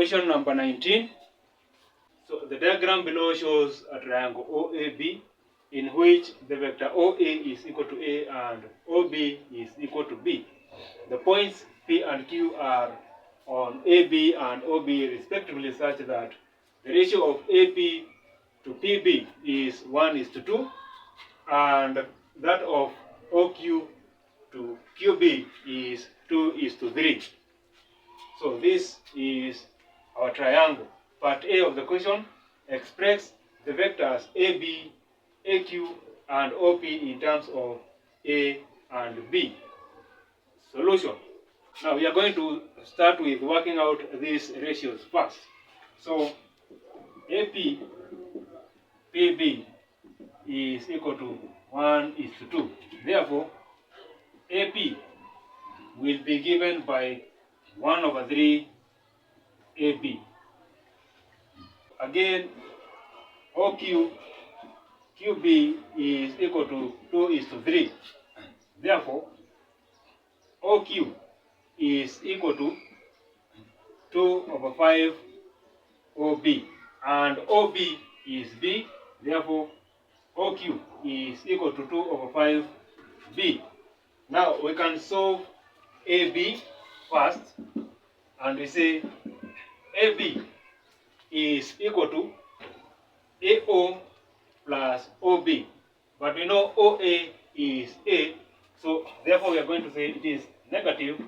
Question number 19. So the diagram below shows a triangle OAB in which the vector OA is equal to A and OB is equal to B. The points P and Q are on AB and OB respectively such that the ratio of AP to PB is 1:2 and that of OQ to QB is 2:3. So this is our triangle. Part A of the question: express the vectors AB, AQ, and OP in terms of A and B. Solution. Now we are going to start with working out these ratios first. So AP PB is equal to 1:2. Therefore, AP will be given by 1/3 AB. Again, OQ QB is equal to 2:3. Therefore, OQ is equal to 2/5 OB, and OB is B. Therefore, OQ is equal to 2/5 B. Now we can solve AB first, and we say AB is equal to AO plus OB, but we know OA is A, so therefore we are going to say it is negative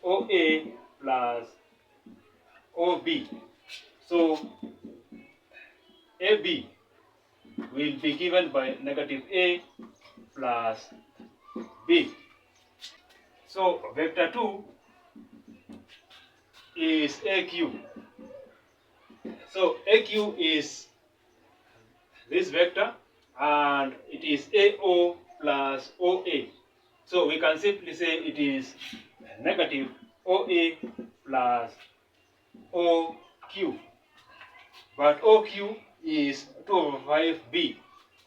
OA plus OB. So AB will be given by negative A plus B. So vector 2 is AQ. So AQ is this vector and it is AO plus OA. So we can simply say it is negative OA plus OQ. But OQ is 2/5B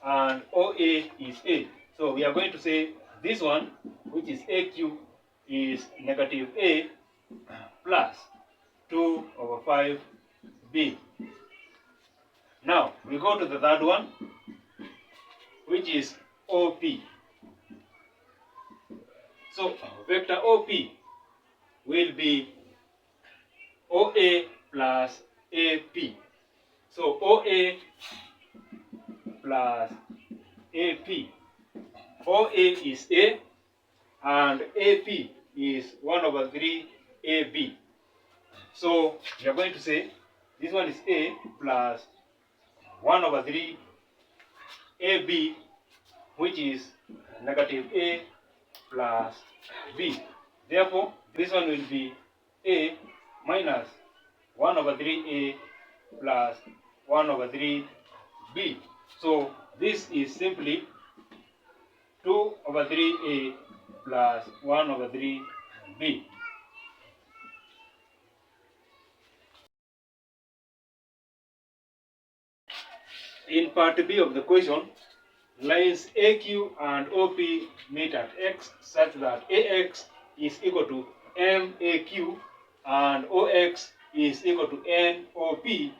and OA is A. So we are going to say this one, which is AQ, is negative A plus 2/5B. Now we go to the third one, which is OP. So vector OP will be OA plus AP. So OA plus AP. OA is A and AP is 1/3 AB. So we are going to say this one is A plus 1/3 AB, which is negative A plus B. Therefore, this one will be A minus 1/3 A plus 1/3 B. So this is simply 2/3 A plus 1/3 B. In part B of the question, lines AQ and OP meet at X such that AX is equal to MAQ and OX is equal to NOP.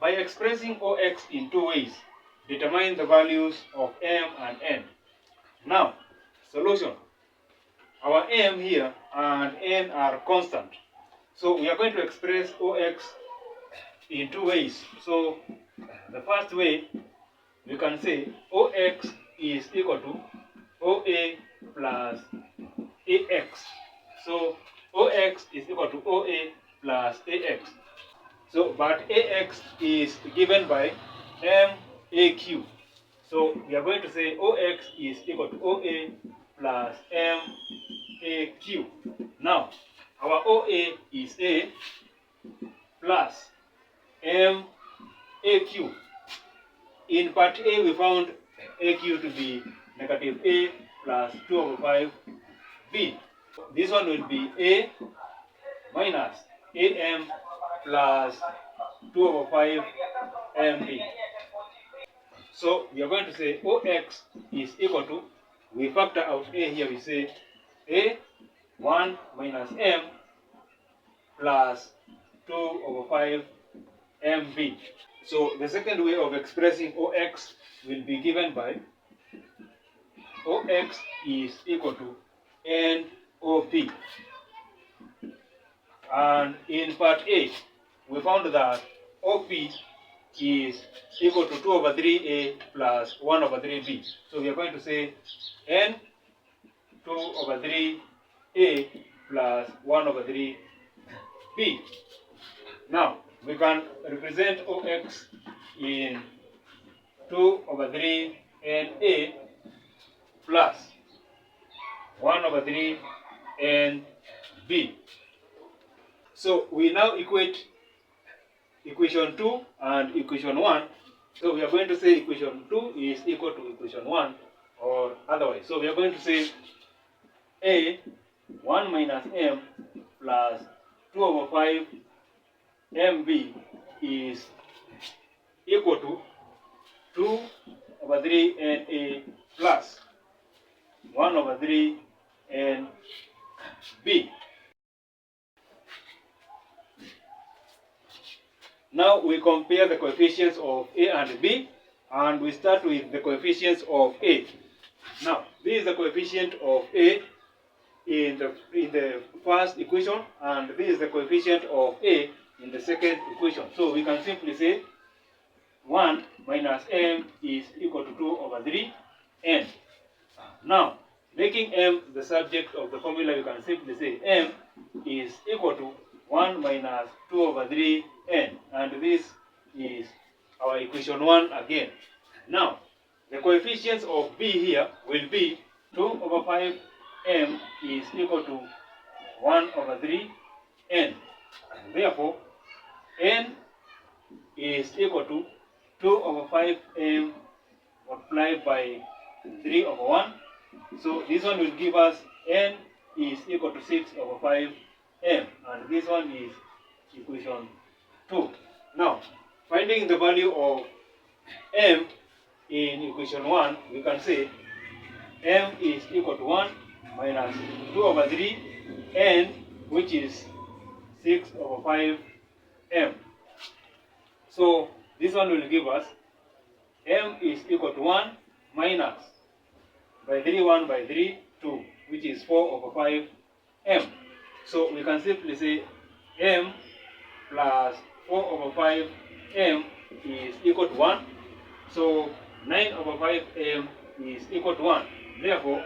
By expressing OX in two ways, determine the values of M and N. Now, solution. Our M here and N are constant. So we are going to express OX in two ways. So the first way, we can say OX is equal to OA plus AX. So OX is equal to OA plus AX. So but AX is given by MAQ. So we are going to say OX is equal to OA plus MAQ. Now our OA is A plus MAQ. In part A, we found AQ to be negative A plus 2/5B. This one will be A minus AM plus 2/5MB. So we are going to say OX is equal to, we factor out A here, we say A 1 minus M plus 2 over 5 mb. So the second way of expressing Ox will be given by Ox is equal to NOP. And in part A, we found that OP is equal to 2 over 3A plus 1 over 3B. So we are going to say N 2 over 3A plus 1 over 3B. Now, we can represent Ox in 2 over 3 NA plus 1 over 3 NB. So we now equate equation 2 and equation 1. So we are going to say equation 2 is equal to equation 1 or otherwise. So we are going to say A 1 minus M plus 2 over 5 MB is equal to 2 over 3 NA plus 1 over 3 NB. Now we compare the coefficients of A and B, and we start with the coefficients of A. Now, this is the coefficient of A in the first equation, and this is the coefficient of A in the second equation. So we can simply say 1 minus M is equal to 2 over 3 N. Now, making M the subject of the formula, you can simply say M is equal to 1 minus 2 over 3 N. And this is our equation 1 again. Now, the coefficients of B here will be 2 over 5 M is equal to 1 over 3 N. Therefore, N is equal to 2 over 5 M multiplied by 3 over 1. So this one will give us N is equal to 6 over 5 M. And this one is equation 2. Now, finding the value of M in equation 1, we can say M is equal to 1 minus 2 over 3 N, which is 6 over 5 M. So this one will give us M is equal to 1 minus by 3 1 by 3 2, which is 4 over 5 M. So we can simply say M plus 4 over 5 M is equal to 1. So 9 over 5 M is equal to 1. Therefore,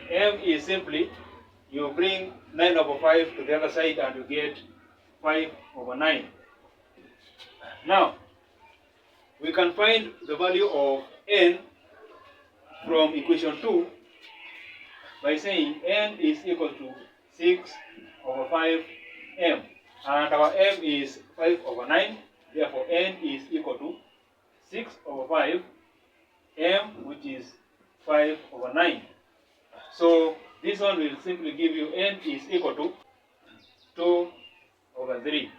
M is simply, you bring 9 over 5 to the other side and you get 5 over 9. Now, we can find the value of N from equation 2 by saying N is equal to 6 over 5 M. And our M is 5 over 9. Therefore, N is equal to 6 over 5 M, which is 5 over 9. So this one will simply give you N is equal to 2 over 3.